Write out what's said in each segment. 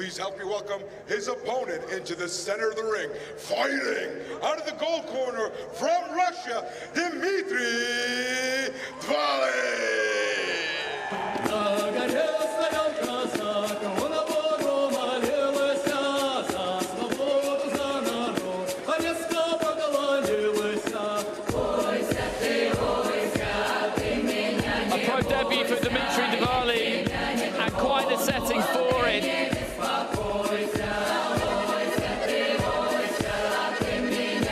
Please help me welcome his opponent into the center of the ring. Fighting out of the gold corner from Russia, Dmitry DVALI. Debut for Dmitry DVALI, and quite the setting for it.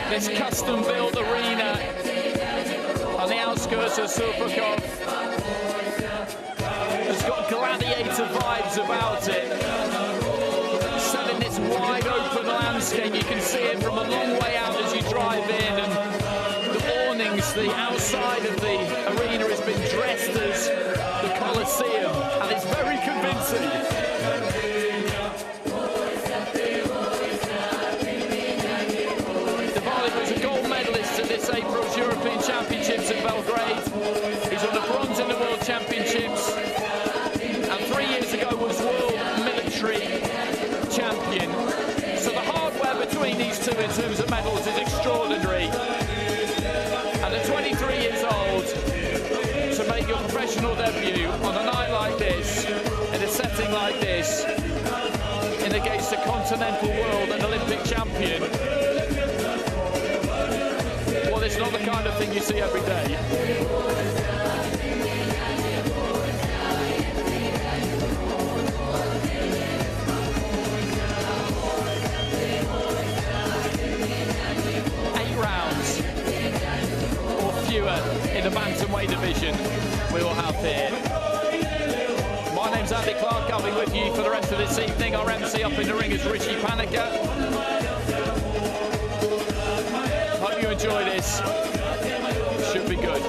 This custom-built arena on the outskirts of Serpukhov has got gladiator vibes about it. Set in this wide-open landscape, you can see it from a long way out as you drive in, and the awnings, the outside of the arena has been dressed as the Colosseum, and it's very convincing. DVALI was a gold medalist at this April's European Championships in Belgrade. He's won the bronze in the World Championships, and 3 years ago was World Military Champion. So the hardware between these two in terms of medals is extraordinary. And at 23 years old, to make your professional debut on a night like this, in a setting like this, in against a continental world and Olympic champion, well, it's not the kind of thing you see every day. In the bantamweight division we will have here. My name's Andy Clark, I'll be with you for the rest of this evening. Our MC up in the ring is Rishi Panika. Hope you enjoy this. Should be good.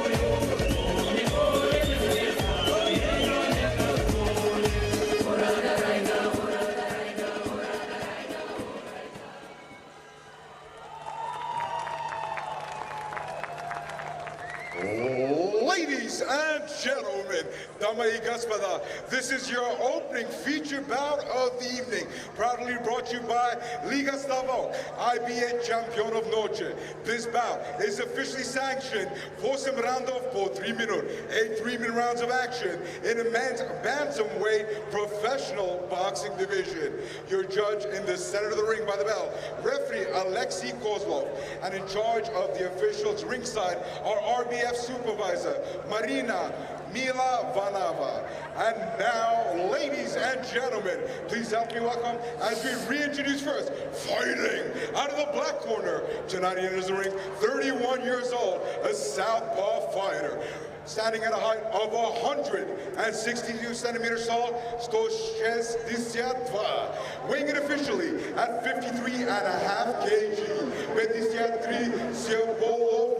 Ladies and gentlemen, дамы и господа, this is your opening feature bout of the evening, proudly brought to you by Liga Stavok, IBA Champion of Noche. This bout is officially sanctioned for some round-off for 3 minutes, 8 3-minute rounds of action in a men's bantamweight professional boxing division. Your judge in the center of the ring by the bell, referee Alexei Kozlov, and in charge of the officials ringside are RBF supervisor Marina Milovanova. And now, ladies and gentlemen, please help me welcome, as we reintroduce first, fighting out of the black corner, tonight he enters the ring, 31 years old, a southpaw fighter. Standing at a height of 162 centimeters tall, 162, weighing in officially at 53.5 kg, 53 Serpukhov.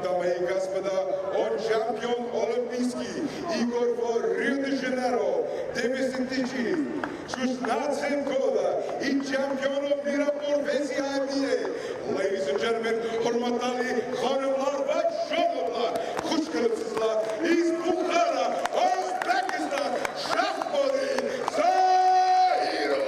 Дамы и господа, он чемпион олимпийский игр в Рио-де-Жанейро 2016 года и чемпионом мира по весе IBA. Ladies and gentlemen, hurmatli xonimlar va jonlar, xush kelibsizlar. Iz Bukhara, Uzbekistan, Shakhobidin, ZOIROV.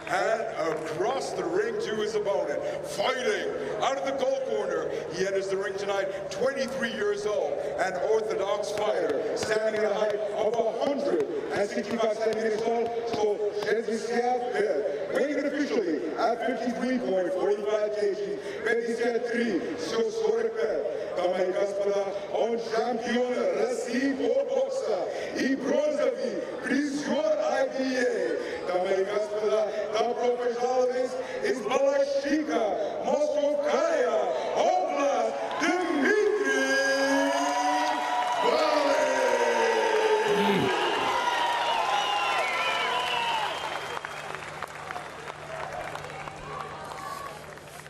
And across the ring to his opponent, fighting out of the gold corner, he enters the ring tonight, 23 years old, an orthodox fighter, standing at a height of 165 centimeters tall, so 65, weighing in officially at 53.45 kg, 53 45. Дамы и господа, он чемпион России по боксу и бронзовый призер IBA. Дамы и господа, добро пожаловать из Балашихи, Московская область, Дмитрий DVALI.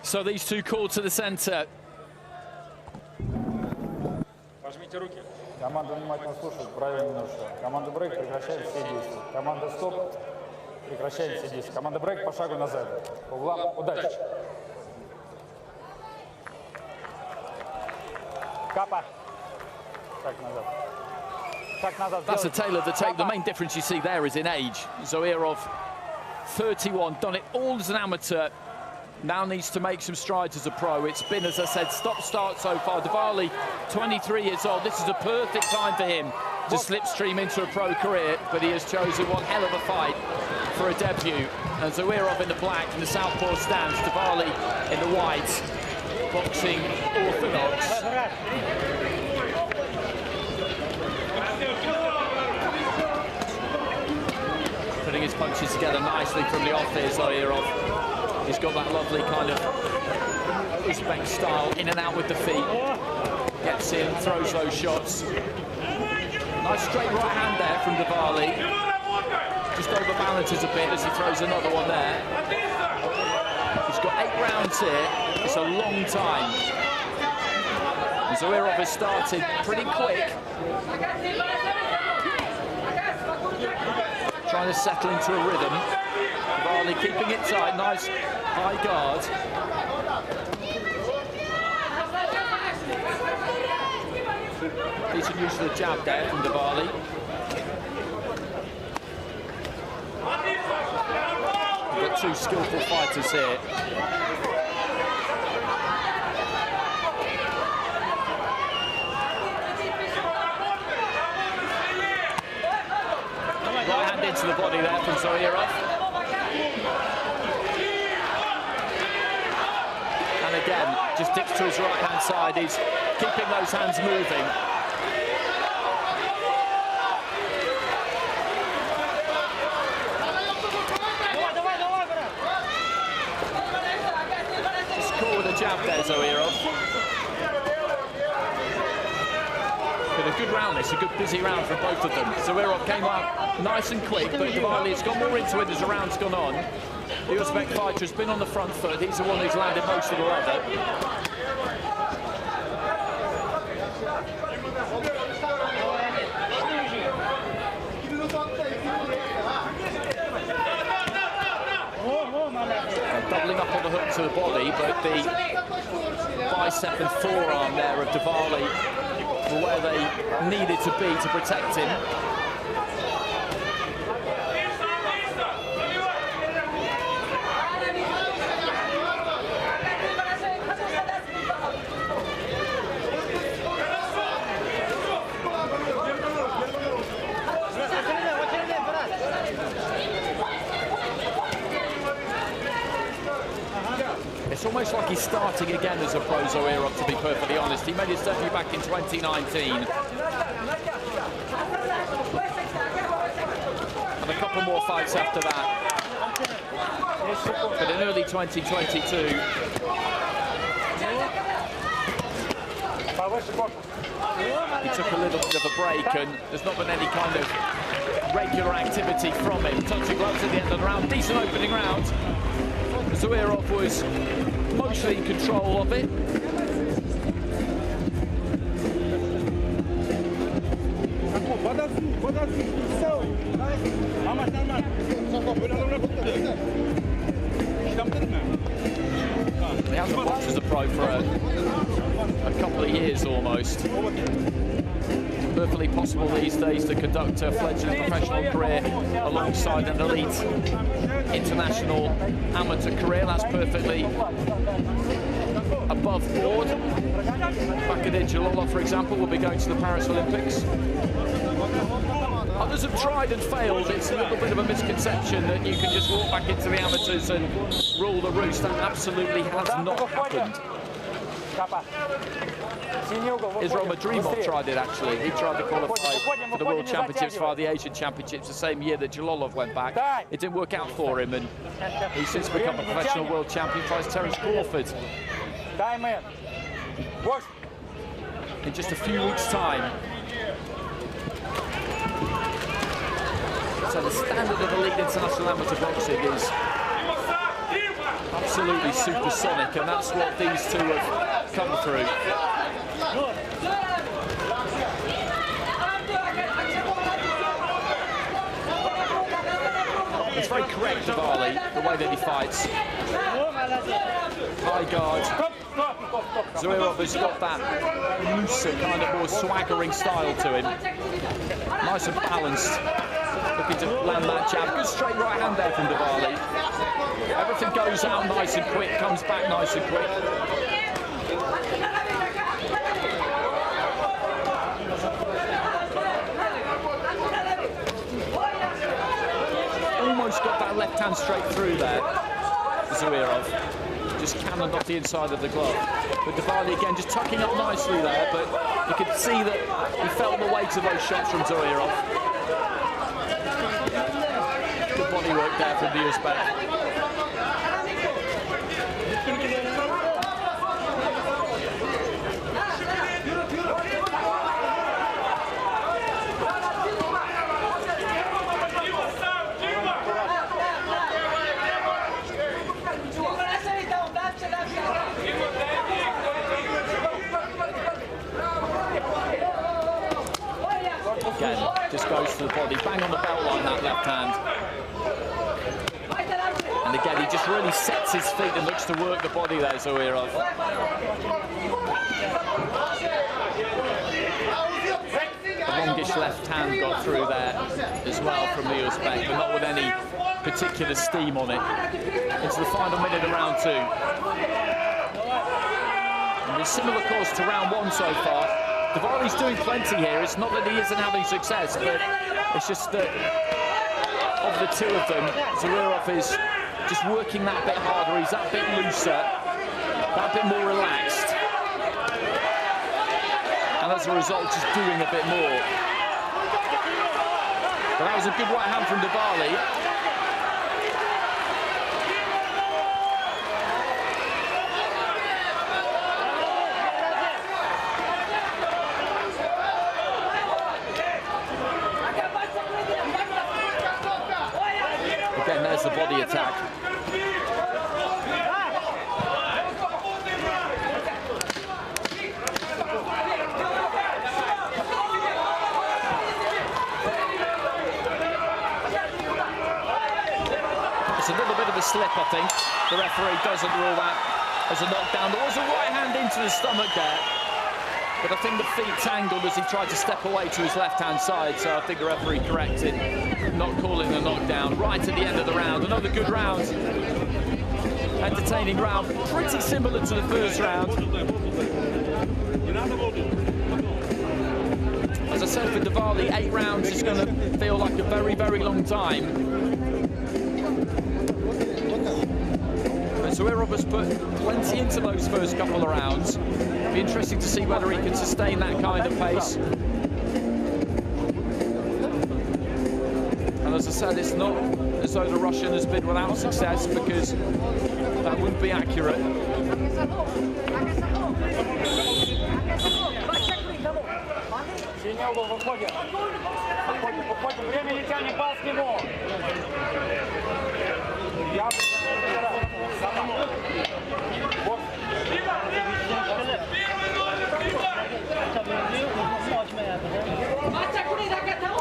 So these two called to the center. Пожмите руки. Команда внимательно слушает, правильно все. Команда брейк, прекращает все действия. Команда стоп, прекращает все действия. Команда брейк, по шагу назад. По углам, удачи. Капа. Шаг назад. Шаг назад. That's the tale of the tape. The main difference you see there is in age. ZOIROV, 31, done it all as an amateur. Now needs to make some strides as a pro. It's been, as I said, stop-start so far. DVALI, 23 years old. This is a perfect time for him to slipstream into a pro career, but he has chosen one hell of a fight for a debut. And ZOIROV in the black in the southpaw stance, DVALI in the white, boxing orthodox. Putting his punches together nicely from the off here, ZOIROV. He's got that lovely kind of Uzbek style, in and out with the feet. Gets in, throws those shots. Nice straight right hand there from DVALI. Just overbalances a bit as he throws another one there. He's got 8 rounds here. It's a long time. And ZOIROV has started pretty quick. Trying to settle into a rhythm. DVALI keeping it tight, nice high guard. Decent use of the jab there from DVALI. We've got 2 skillful fighters here. Right hand into the body there from ZOIROV. And again, just dips to his right-hand side. He's keeping those hands moving. Just caught with a jab there, ZOIROV. Been a good round this, a good busy round for both of them. ZOIROV came out nice and quick, but DVALI has got more into it as the round's gone on. The Uzbek fighter has been on the front foot. He's the one who's landed most of the leather. Doubling up on the hook to the body, but the bicep and forearm there of DVALI were where they needed to be to protect him. It's almost like he's starting again as a pro, ZOIROV, to be perfectly honest. He made his debut back in 2019. And a couple more fights after that. But in early 2022, he took a little bit of a break, and there's not been any kind of regular activity from him. Touching gloves at the end of the round. Decent opening round. ZOIROV was mostly in control of it. He hasn't boxed as a pro for a couple of years almost. Perfectly possible these days to conduct a fledgling professional career alongside an elite international amateur career. That's perfectly above board. Bakhtir Jalolov, for example, will be going to the Paris Olympics. Others have tried and failed. It's a little bit of a misconception that you can just walk back into the amateurs and rule the roost. That absolutely has not happened. Israel Madrimov tried it, actually. He tried to qualify for the World Championships via the Asian Championships the same year that Jalolov went back. It didn't work out for him, and he's since become a professional world champion. Tries Terence Crawford in just a few weeks' time. So the standard of elite international amateur boxing is absolutely supersonic, and that's what these two have come through. It's very correct, DVALI, the way that he fights. High guard, Zoirov has got that looser, kind of more swaggering style to him. Nice and balanced. Looking to land that jab. Good straight right hand there from DVALI. Everything goes out nice and quick, comes back nice and quick. Almost got that left hand straight through there, Zoirov. Just cannoned off the inside of the glove. But DVALI again just tucking up nicely there, but you could see that he felt the weight of those shots from Zoirov. Good body work there from the Uzbek. Again, just goes to the body, bang on the belt line, that left hand. And again, he just really sets his feet and looks to work the body there, Zoirov. The longish left hand got through there as well from the Uzbek, but not with any particular steam on it. Into the final minute of round two. And a similar course to round one so far. DVALI's doing plenty here. It's not that he isn't having success, but it's just that of the two of them, Zoirov is just working that bit harder. He's that bit looser, that bit more relaxed. And as a result, just doing a bit more. But that was a good right hand from DVALI. Again, there's the body attack. It's a little bit of a slip, I think. The referee doesn't rule that as a knockdown. There was a right hand into the stomach there, but I think the feet tangled as he tried to step away to his left-hand side, so I think the referee corrected, not calling the knockdown. Right at the end of the round, another good round. Entertaining round, pretty similar to the first round. As I said, for DVALI, 8 rounds is going to feel like a very, very long time. But Zoirov has put plenty into those first couple of rounds. Be interesting to see whether he can sustain that kind of pace. And as I said, it's not as though the Russian has been without success, because that wouldn't be accurate.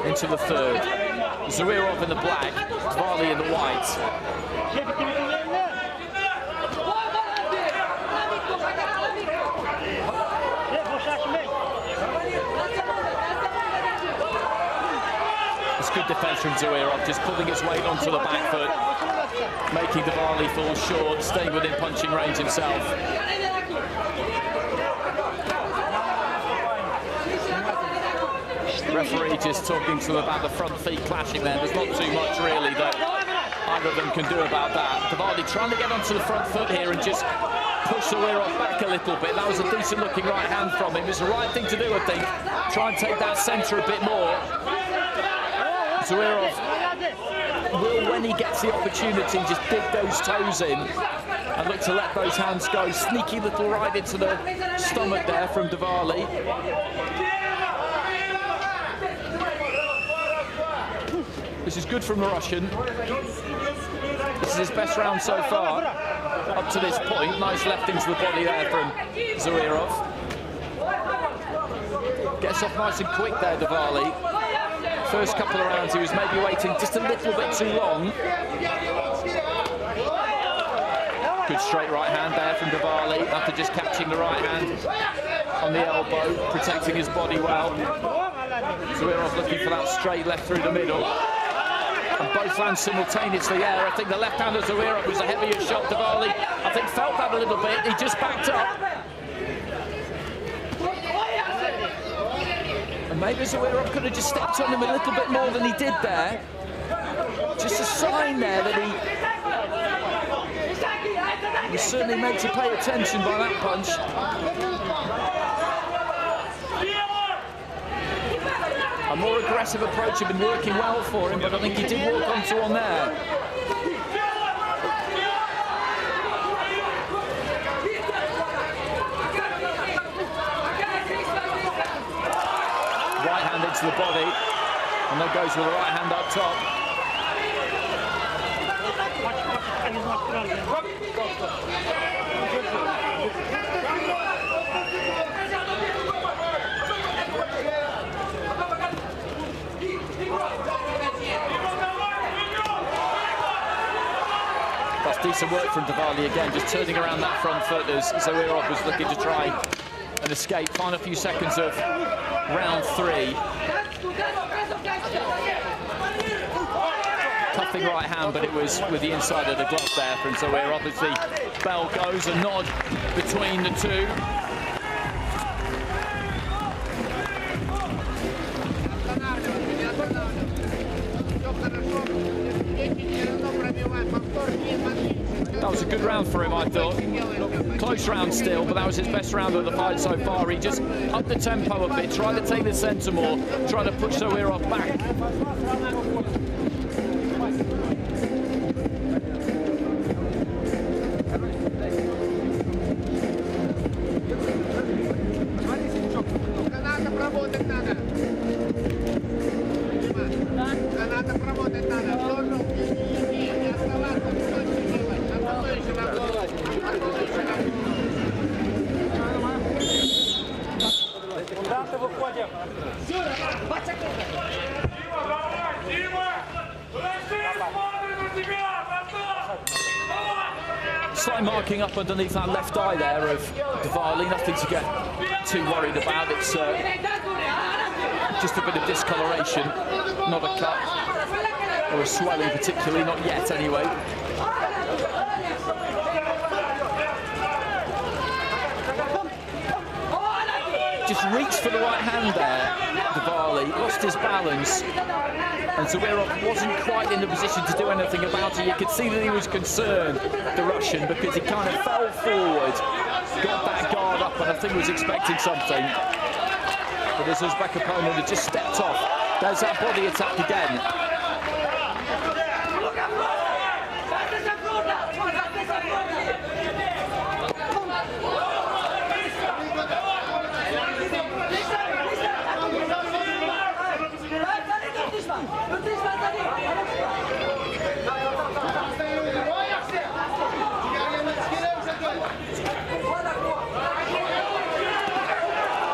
Into the third. Zoirov in the black, DVALI in the white. It's good defense from Zoirov, just pulling his weight onto the back foot, making DVALI fall short, staying within punching range himself. Referee just talking to them about the front feet clashing there. There's not too much really that either of them can do about that. DVALI trying to get onto the front foot here and just push Zoirov back a little bit. That was a decent looking right hand from him. It's the right thing to do, I think. Try and take that centre a bit more. Zoirov will, when he gets the opportunity, just dig those toes in and look to let those hands go. Sneaky little right into the stomach there from DVALI. This is good from the Russian. This is his best round so far, up to this point. Nice left into the body there from Zoirov. Gets off nice and quick there, DVALI. First couple of rounds, he was maybe waiting just a little bit too long. Good straight right hand there from Diwali after just catching the right hand on the elbow, protecting his body well. ZOIROV looking for that straight left through the middle. And both lands simultaneously there. I think the left hand of ZOIROV was a heavier shot. Diwali, I think, felt that a little bit. He just backed up. And maybe ZOIROV could have just stepped on him a little bit more than he did there. Just a sign there that he was certainly meant to pay attention by that punch. A more aggressive approach had been working well for him, but I think he did walk onto one there. Right hand into the body, and there goes with the right hand up top. That's decent work from Diwali again, just turning around that front foot as ZOIROV was looking to try and escape. Final few seconds of round 3. Cuffing right hand, but it was with the inside of the glove there from ZOIROV. Obviously, bell goes, a nod between the two. That was a good round for him, I thought. Close round still, but that was his best round of the fight so far. He just upped the tempo a bit, tried to take the centre more, tried to push ZOIROV back. Slight marking up underneath that left eye there of Diwali, nothing to get too worried about. It's just a bit of discoloration, not a cut or a swelling particularly, not yet anyway. Just reached for the right hand there, Diwali, lost his balance, and ZOIROV wasn't quite in the position to do anything about it. You could see that he was concerned, the Russian, because he kind of fell forward, got that guard up, and I think was expecting something. But his Uzbek opponent had just stepped off. There's that body attack again.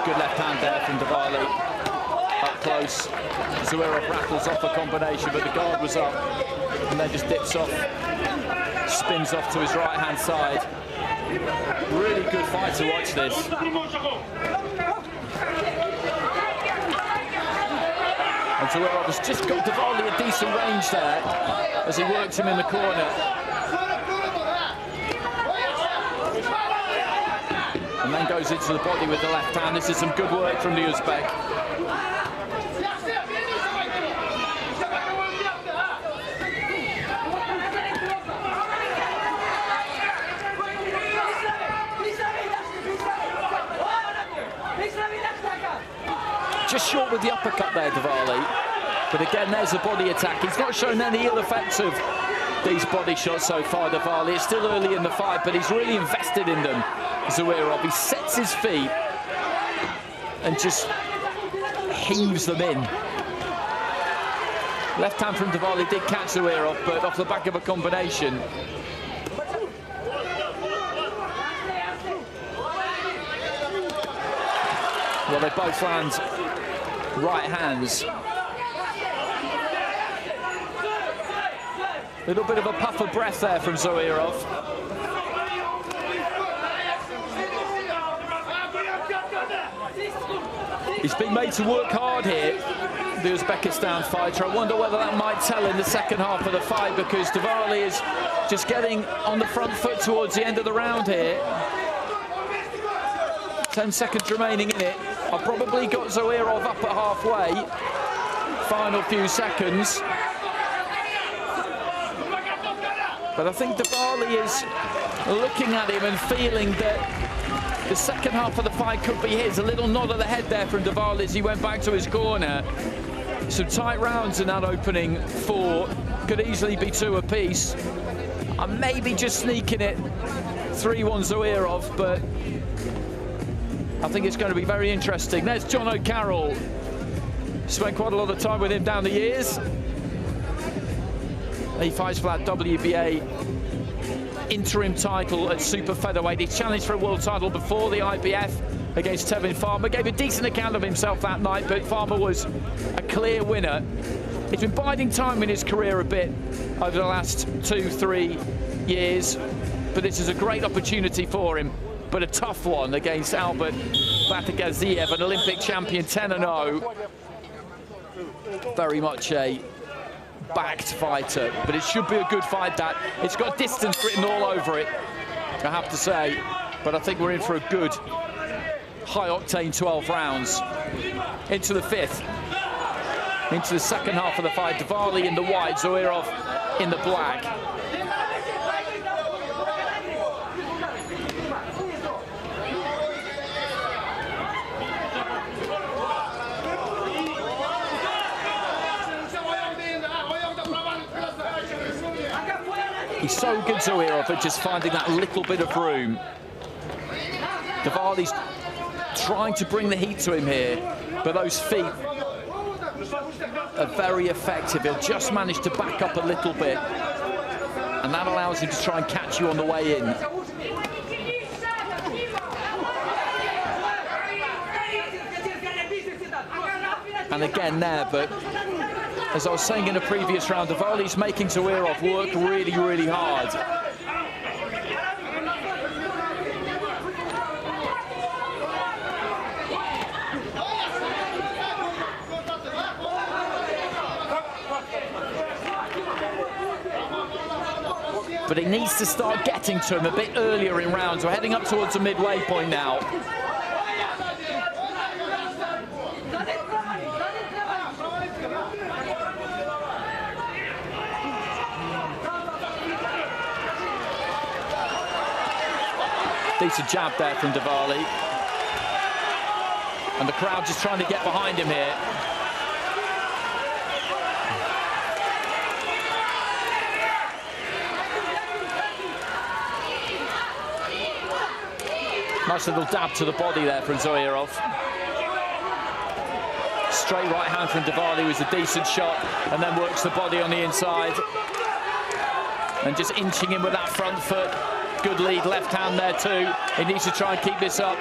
Good left hand there from Diwali, up close. ZOIROV rattles off a combination, but the guard was up, and then just dips off, spins off to his right hand side. Really good fight to watch this. And ZOIROV has just got Diwali a decent range there as he works him in the corner. And then goes into the body with the left hand. This is some good work from the Uzbek. Just short with the uppercut there, Diwali. But again, there's a body attack. He's not shown any ill effects of these body shots so far, Diwali. It's still early in the fight, but he's really invested in them. ZOIROV, he sets his feet and just heaves them in. Left hand from Diwali did catch ZOIROV, but off the back of a combination. Well, they both land right hands. Little bit of a puff of breath there from ZOIROV. He's been made to work hard here, the Uzbekistan fighter. I wonder whether that might tell in the second half of the fight, because DVALI is just getting on the front foot towards the end of the round here. 10 seconds remaining in it. I've probably got ZOIROV up at halfway. Final few seconds. But I think DVALI is looking at him and feeling that the second half of the fight could be his. A little nod of the head there from DVALI as he went back to his corner. Some tight rounds in that opening 4. Could easily be 2 apiece. I'm maybe just sneaking it 3-1 ZOIROV, but I think it's going to be very interesting. There's John O'Carroll. Spent quite a lot of time with him down the years. He fights for that WBA interim title at super featherweight. He challenged for a world title before the IBF against Tevin Farmer. Gave a decent account of himself that night, but Farmer was a clear winner. He's been biding time in his career a bit over the last 2-3 years, but this is a great opportunity for him, but a tough one against Albert Batagaziev, an Olympic champion, 10-0. Very much a backed fighter, but it should be a good fight. That it's got distance written all over it, I have to say, but I think we're in for a good high-octane 12 rounds. Into the 5th, into the second half of the fight. DVALI in the white, ZOIROV in the black. He's so good, ZOIROV, at just finding that little bit of room. DVALI's trying to bring the heat to him here, but those feet are very effective. He'll just manage to back up a little bit, and that allows him to try and catch you on the way in. And again there, but as I was saying in a previous round, DVALI's making ZOIROV work really, really hard. But he needs to start getting to him a bit earlier in rounds. We're heading up towards the midway point now. Decent jab there from DVALI. And the crowd just trying to get behind him here. Nice little dab to the body there from ZOIROV. Straight right hand from DVALI was a decent shot, and then works the body on the inside. And just inching in with that front foot. Good lead left hand there too. He needs to try and keep this up.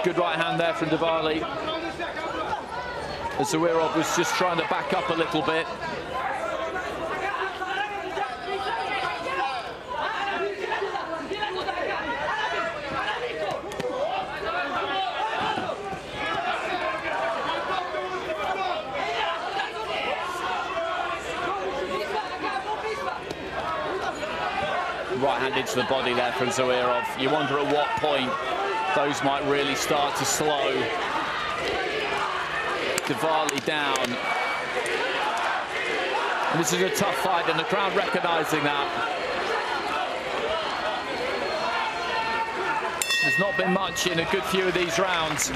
Good right hand there from DVALI. As ZOIROV was just trying to back up a little bit. Right hand into the body there from ZOIROV. You wonder at what point those might really start to slow DVALI down. And this is a tough fight, and the crowd recognising that. There's not been much in a good few of these rounds.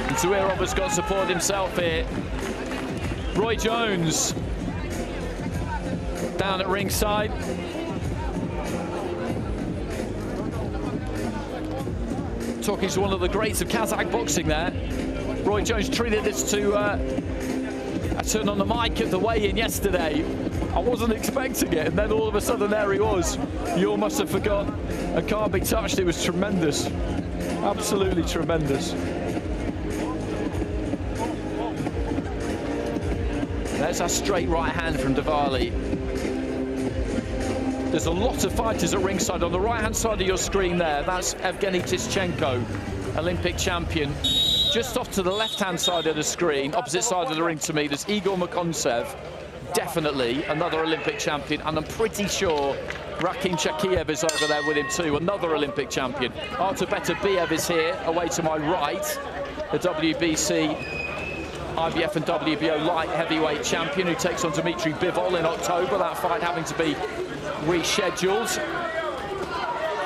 And ZOIROV has got support himself here. Roy Jones down at ringside. Talking to one of the greats of Kazakh boxing there. Roy Jones treated this to a turn on the mic at the weigh-in yesterday. I wasn't expecting it, and then all of a sudden there he was. You all must have forgot. I can't be touched. It was tremendous. Absolutely tremendous. There's a straight right hand from DVALI. There's a lot of fighters at ringside. On the right-hand side of your screen there, that's Evgeny Tischenko, Olympic champion. Just off to the left-hand side of the screen, opposite side of the ring to me, there's Igor Makontsev, definitely another Olympic champion, and I'm pretty sure Rakhim Chakiev is over there with him too, another Olympic champion. Artur Beterbiev is here, away to my right, the WBC, IBF and WBO light heavyweight champion who takes on Dmitry Bivol in October, that fight having to be rescheduled.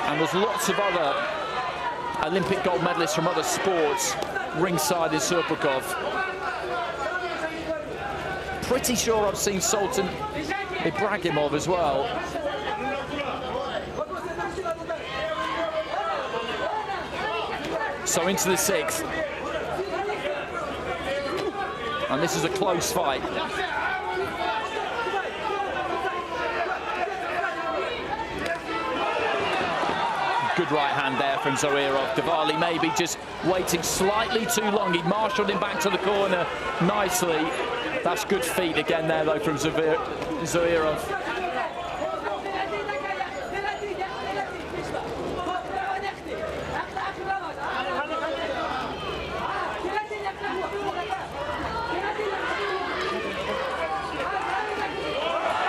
And there's lots of other Olympic gold medalists from other sports ringside in Serpukhov. Pretty sure I've seen Sultan Ibragimov as well. So into the sixth. And this is a close fight. Good right hand there from ZOIROV. DVALI maybe just waiting slightly too long. He marshalled him back to the corner nicely. That's good feet again there though from ZOIROV.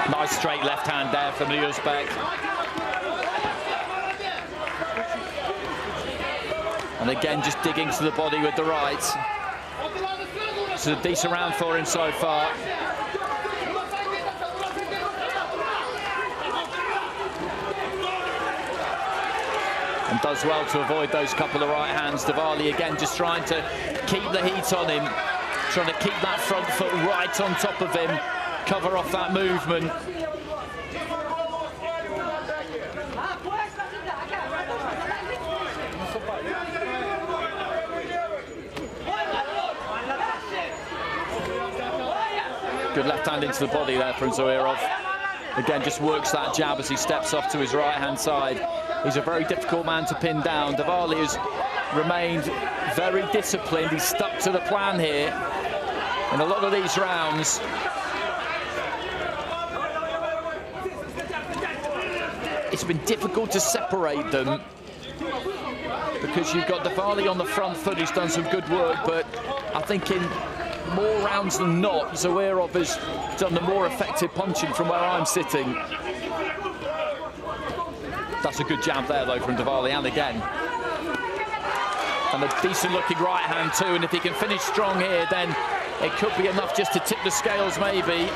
Nice straight left hand there from the Uzbek. And again, just digging to the body with the right. It's a decent round for him so far. And does well to avoid those couple of right hands. DVALI again just trying to keep the heat on him. Trying to keep that front foot right on top of him. Cover off that movement. Good left hand into the body there from ZOIROV. Again, just works that jab as he steps off to his right-hand side. He's a very difficult man to pin down. DVALI has remained very disciplined. He's stuck to the plan here. In a lot of these rounds, it's been difficult to separate them because you've got DVALI on the front foot who's done some good work, but I think in more rounds than not, ZOIROV has done the more effective punching from where I'm sitting. That's a good jab there though from DVALI, and again. And a decent looking right hand too, and if he can finish strong here, then it could be enough just to tip the scales maybe.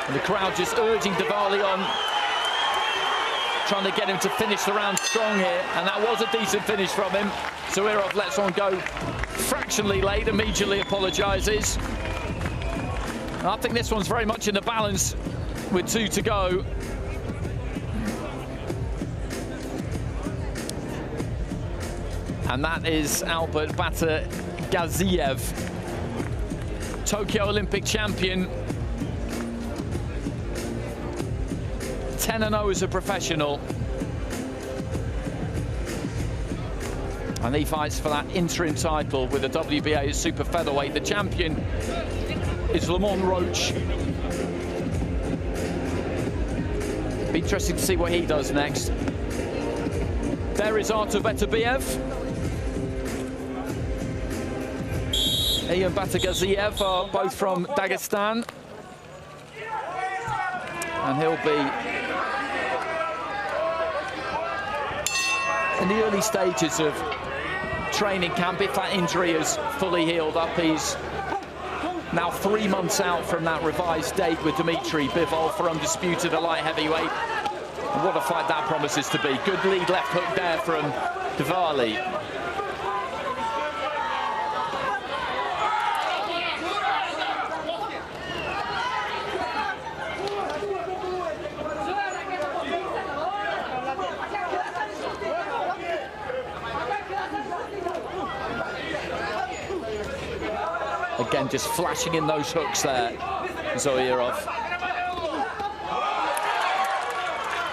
And the crowd just urging DVALI on, trying to get him to finish the round strong here, and that was a decent finish from him. ZOIROV lets one go fractionally late, immediately apologises. I think this one's very much in the balance with 2 to go. And that is Albert Batagaziev, Tokyo Olympic champion. 10-0 as a professional. And he fights for that interim title with the WBA super featherweight. The champion is Lamont Roach. Be interesting to see what he does next. There is Artur Beterbiev. He and Batagaziev are both from Dagestan. And he'll be in the early stages of training camp. If that injury is fully healed up, he's now 3 months out from that revised date with Dmitry Bivol for undisputed at light heavyweight. And what a fight that promises to be. Good lead left hook there from DVALI. Again, just flashing in those hooks there, ZOIROV.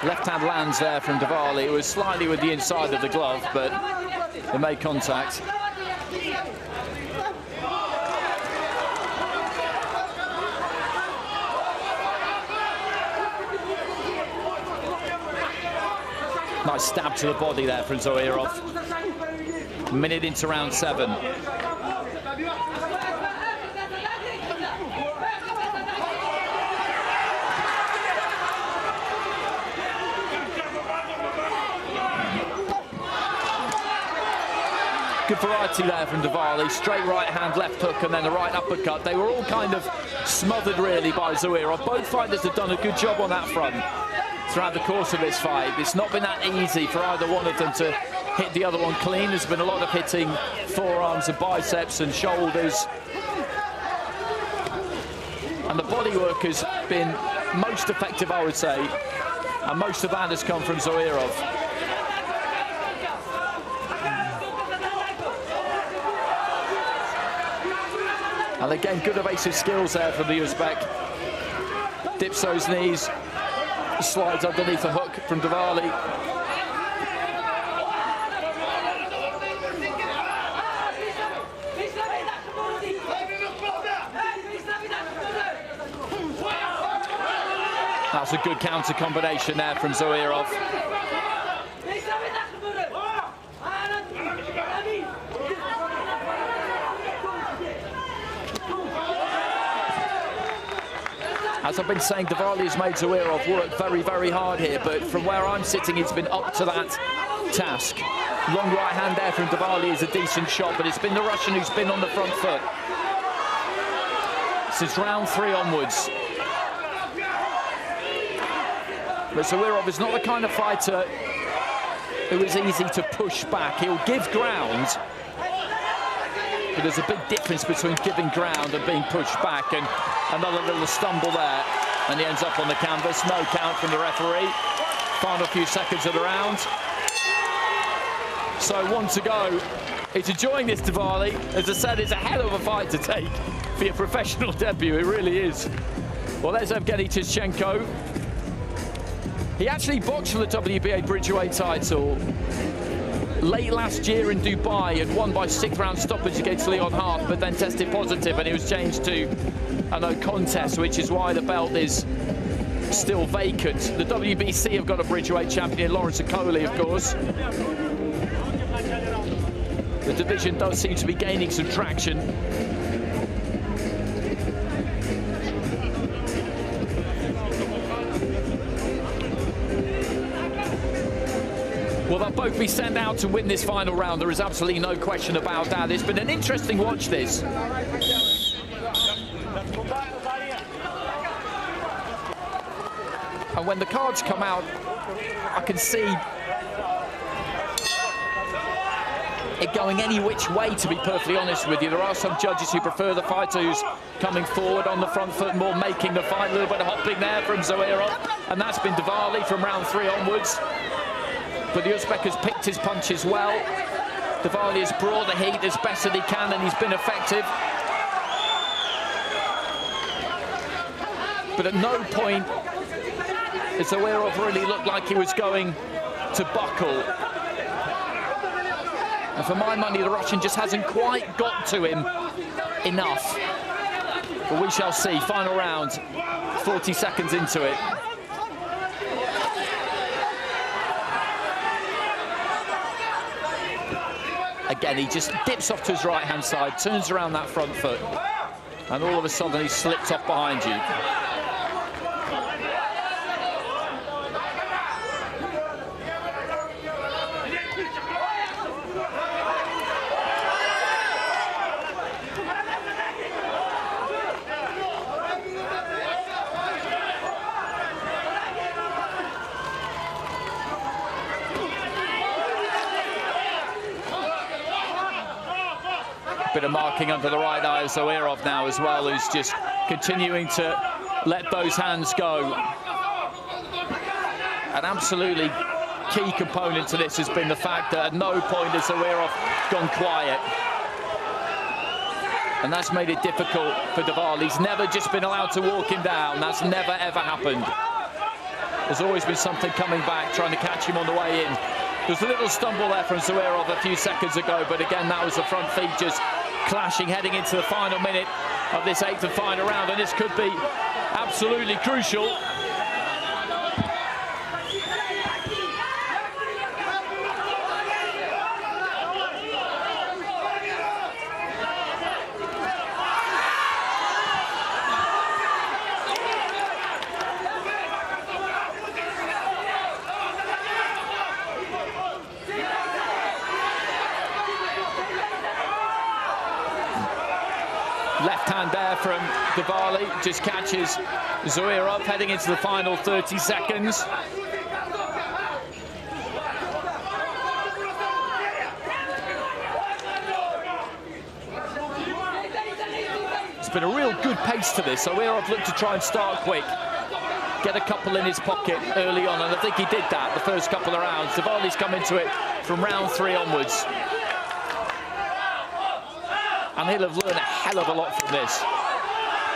Left hand lands there from DVALI. It was slightly with the inside of the glove, but they made contact. Nice stab to the body there from ZOIROV. Minute into round 7. Good variety there from DVALI. Straight right hand, left hook, and then the right uppercut. They were all kind of smothered really by ZOIROV. Both fighters have done a good job on that front throughout the course of this fight. It's not been that easy for either one of them to hit the other one clean. There's been a lot of hitting forearms and biceps and shoulders. And the body work has been most effective, I would say. And most of that has come from ZOIROV. And again, good evasive skills there from the Uzbek. Dips those knees, slides underneath the hook from DVALI. That's a good counter combination there from ZOIROV. As I've been saying, DVALI has made ZOIROV work very, very hard here, but from where I'm sitting, it's been up to that task. Long right hand there from DVALI is a decent shot, but it's been the Russian who's been on the front foot since round 3 onwards. But ZOIROV is not the kind of fighter who is easy to push back. He'll give ground, but there's a big difference between giving ground and being pushed back. And another little stumble there, and he ends up on the canvas. No count from the referee. Final few seconds of the round. So 1 to go. He's enjoying this, DVALI. As I said, it's a hell of a fight to take for your professional debut. It really is. Well, there's Evgeny Tishchenko. He actually boxed for the WBA Bridgeweight title late last year in Dubai and won by 6th round stoppage against Leon Hart, but then tested positive and he was changed to a no contest, which is why the belt is still vacant. The WBC have got a Bridgeweight champion, Lawrence Okoli, of course. The division does seem to be gaining some traction. Well, they'll both be sent out to win this final round. There is absolutely no question about that. It's been an interesting watch, this. And when the cards come out, I can see it going any which way, to be perfectly honest with you. There are some judges who prefer the fighter who's coming forward on the front foot, more making the fight. A little bit of hopping there from ZOIROV, and that's been DVALI from round 3 onwards. But the Uzbek has picked his punches well. DVALI has brought the heat as best as he can, and he's been effective. But at no point does ZOIROV really look like he was going to buckle. And for my money, the Russian just hasn't quite got to him enough. But we shall see. Final round, 40 seconds into it. Again, he just dips off to his right-hand side, turns around that front foot, and all of a sudden he slips off behind you. Bit of marking under the right eye of ZOIROV now as well, who's just continuing to let those hands go. An absolutely key component to this has been the fact that at no point has ZOIROV gone quiet. And that's made it difficult for DVALI. He's never just been allowed to walk him down. That's never, ever happened. There's always been something coming back, trying to catch him on the way in. There's a little stumble there from ZOIROV a few seconds ago, but again, that was the front feet just clashing heading into the final minute of this 8th and final round, and this could be absolutely crucial. Left hand there from DVALI, just catches ZOIROV heading into the final 30 seconds. It's been a real good pace to this. ZOIROV looked to try and start quick, get a couple in his pocket early on, and I think he did that the first couple of rounds. DVALI's come into it from round 3 onwards. And he'll have learned a hell of a lot from this.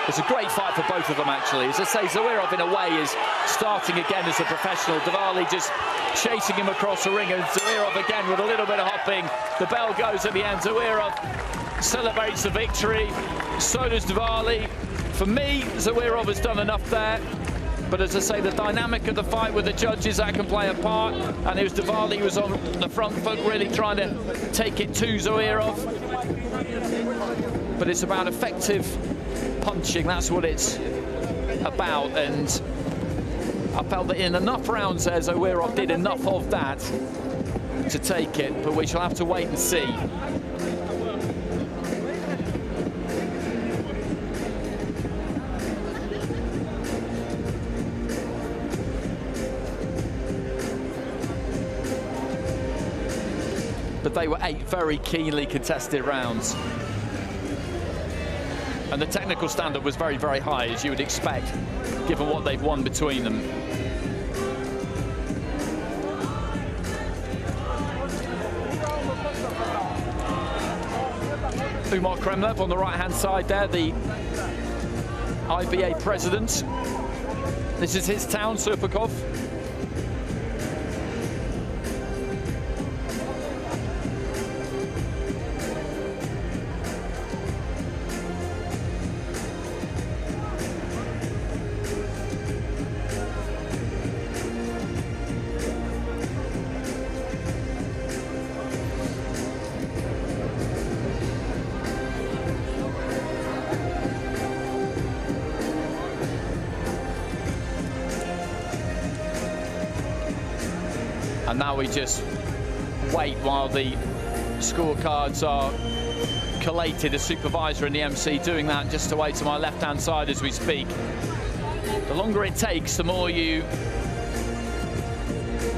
It's a great fight for both of them, actually. As I say, ZOIROV, in a way, is starting again as a professional. DVALI just chasing him across the ring, and ZOIROV again with a little bit of hopping. The bell goes at the end. ZOIROV celebrates the victory. So does DVALI. For me, ZOIROV has done enough there. But as I say, the dynamic of the fight with the judges, that can play a part. And it was DVALI who was on the front foot, really trying to take it to ZOIROV. But it's about effective punching. That's what it's about. And I felt that in enough rounds there, ZOIROV did enough of that to take it. But we shall have to wait and see. But they were 8 very keenly contested rounds. And the technical standard was very, very high, as you would expect, given what they've won between them. Umar Kremlev on the right-hand side there, the IBA president. This is his town, Serpukhov. And now we just wait while the scorecards are collated. The supervisor and the MC doing that just away to my left-hand side as we speak. The longer it takes, the more you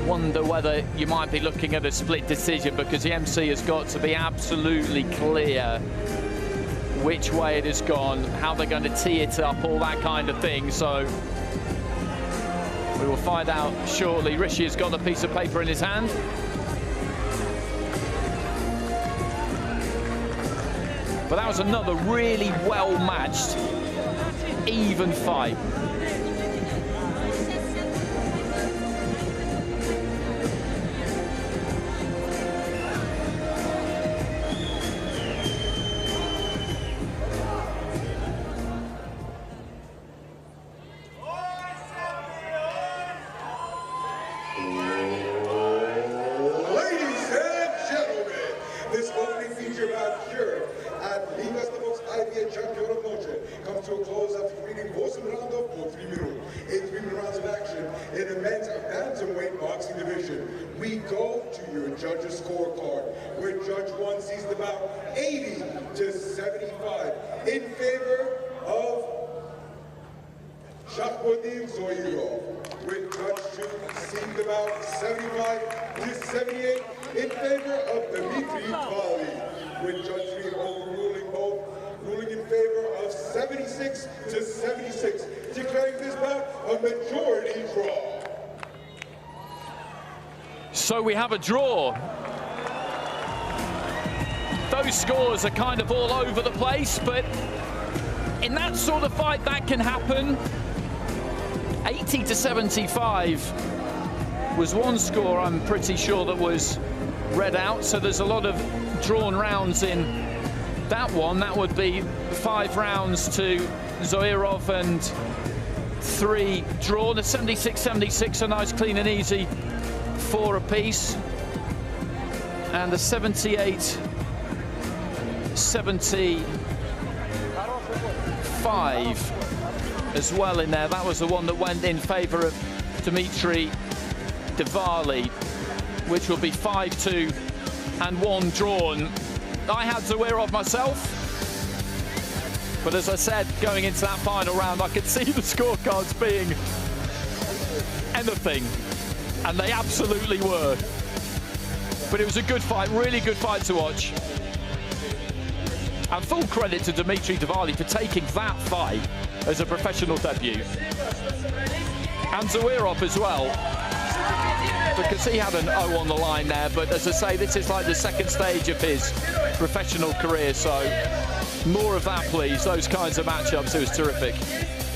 wonder whether you might be looking at a split decision, because the MC has got to be absolutely clear which way it has gone, how they're going to tee it up, all that kind of thing. So we will find out shortly. Rishi has got a piece of paper in his hand. But that was another really well-matched, even fight. To a close after reading Vosen Roundov for 3 minutes. In 3 rounds of action in the men's bantamweight boxing division. We go to your judges' scorecard, where Judge 1 sees the bout 80 to 75 in favor of Shakhobidin ZOIROV, with Judge 2 seeing the bout 75 to 78 in favor of Dmitry DVALI, with Judge 3 overruling both, ruling in favor of 76 to 76, declaring this bout a majority draw. So we have a draw. Those scores are kind of all over the place, but in that sort of fight, that can happen. 80-75 was one score, I'm pretty sure, that was read out. So there's a lot of drawn rounds in that one. That would be 5 rounds to ZOIROV and 3 drawn. A 76-76, a nice clean and easy 4 apiece. And the 78-75 as well in there. That was the one that went in favor of Dmitry DVALI, which will be 5-2 and 1 drawn. I had ZOIROV myself, but as I said, going into that final round, I could see the scorecards being anything, and they absolutely were. But it was a good fight, really good fight to watch. And full credit to Dmitry DVALI for taking that fight as a professional debut. And ZOIROV as well, because he had an O on the line there. But as I say, this is like the second stage of his professional career, so more of that, please. Those kinds of matchups, it was terrific.